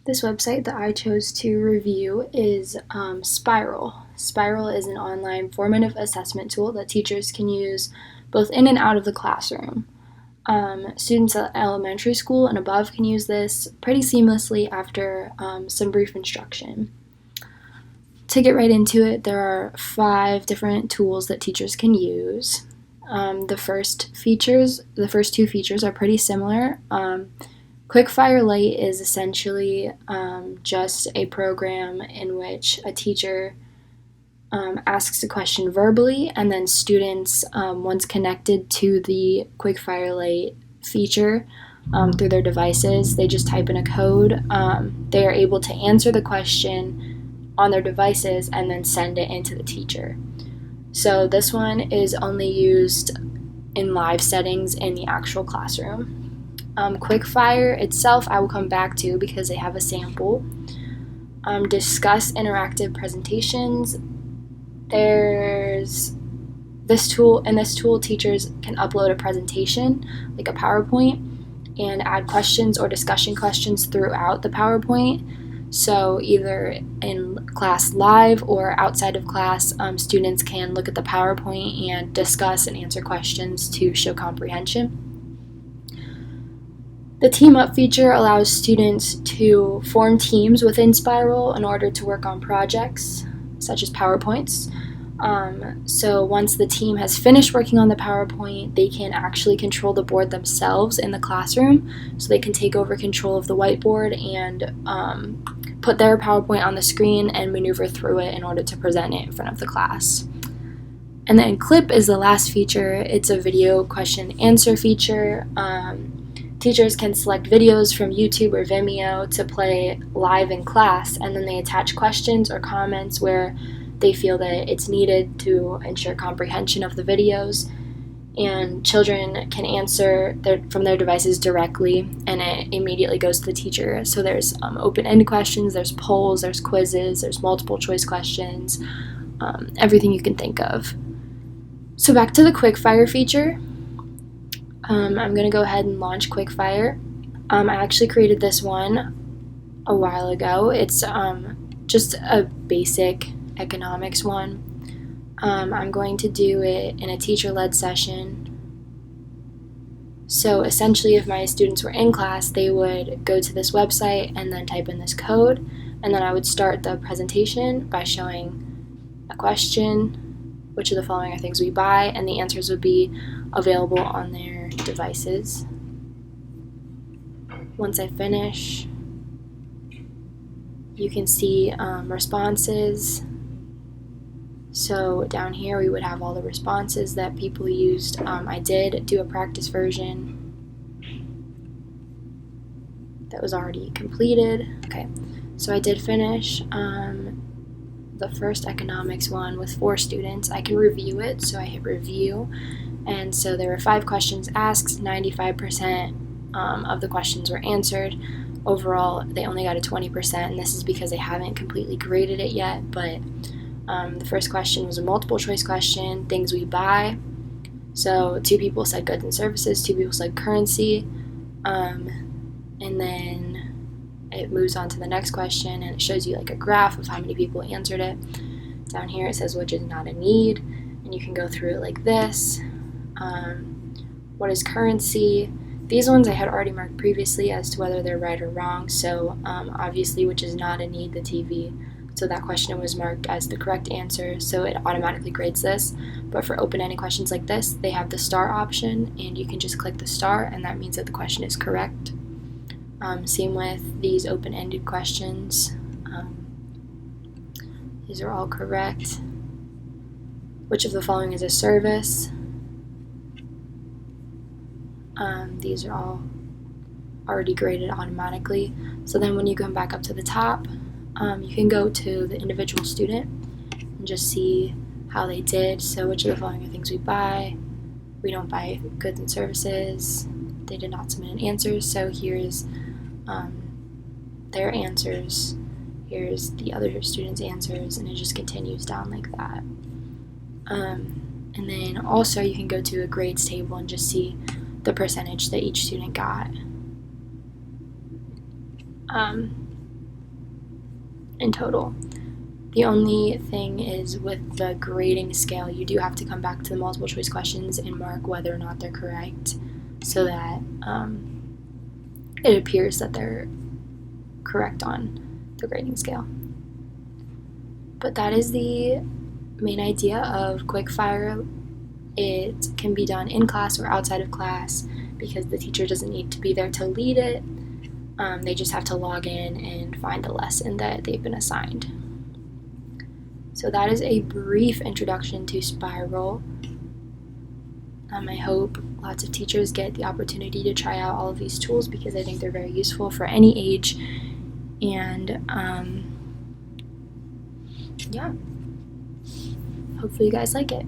This website that I chose to review is Spiral. Spiral is an online formative assessment tool that teachers can use both in and out of the classroom. Students at elementary school and above can use this pretty seamlessly after some brief instruction. To get right into it, there are 5 different tools that teachers can use. The first two features are pretty similar. Quickfire Lite is essentially just a program in which a teacher asks a question verbally, and then students, once connected to the Quickfire Lite feature through their devices, they just type in a code. They are able to answer the question on their devices and then send it into the teacher. So this one is only used in live settings in the actual classroom. Quickfire itself I will come back to because they have a sample. Discuss interactive presentations. There's this tool, and this tool teachers can upload a presentation, like a PowerPoint, and add questions or discussion questions throughout the PowerPoint. So either in class live or outside of class, students can look at the PowerPoint and discuss and answer questions to show comprehension. The Team Up feature allows students to form teams within Spiral in order to work on projects, such as PowerPoints. So once the team has finished working on the PowerPoint, they can actually control the board themselves in the classroom. So they can take over control of the whiteboard and put their PowerPoint on the screen and maneuver through it in order to present it in front of the class. And then Clip is the last feature. It's a video question and answer feature. Teachers can select videos from YouTube or Vimeo to play live in class, and then they attach questions or comments where they feel that it's needed to ensure comprehension of the videos. And children can answer from their devices directly, and it immediately goes to the teacher. So there's open-ended questions, there's polls, there's quizzes, there's multiple choice questions, everything you can think of. So back to the Quickfire feature. I'm going to go ahead and launch Quickfire. I actually created this one a while ago. It's just a basic economics one. I'm going to do it in a teacher-led session. So essentially, if my students were in class, they would go to this website and then type in this code, and then I would start the presentation by showing a question, which of the following are things we buy, and the answers would be available on their devices. Once I finish, you can see responses. So down here we would have all the responses that people used. I did do a practice version that was already completed. Okay, so I did finish the first economics one with 4 students. I can review it, so I hit review, and so there were 5 questions asked. 95% of the questions were answered. Overall, they only got a 20%, and this is because they haven't completely graded it yet, but the first question was a multiple choice question, things we buy. So 2 people said goods and services, 2 people said currency, and then it moves on to the next question, and it shows you like a graph of how many people answered it. Down here it says which is not a need, and you can go through it like this. What is currency? These ones I had already marked previously as to whether they're right or wrong, so obviously which is not a need, the TV. So that question was marked as the correct answer, so it automatically grades this. But for open-ended questions like this, they have the star option, and you can just click the star, and that means that the question is correct. Same with these open-ended questions. These are all correct. Which of the following is a service? These are all already graded automatically. So then when you come back up to the top, you can go to the individual student and just see how they did. So which of the following are things we buy? We don't buy goods and services. They did not submit an answer, so here's their answers. Here's the other students' answers, and it just continues down like that. And then also you can go to a grades table and just see the percentage that each student got. in total. The only thing is with the grading scale, you do have to come back to the multiple choice questions and mark whether or not they're correct so that it appears that they're correct on the grading scale. But that is the main idea of Quickfire. It can be done in class or outside of class because the teacher doesn't need to be there to lead it. They just have to log in and find the lesson that they've been assigned. So that is a brief introduction to Spiral. I hope lots of teachers get the opportunity to try out all of these tools because I think they're very useful for any age. And yeah, hopefully you guys like it.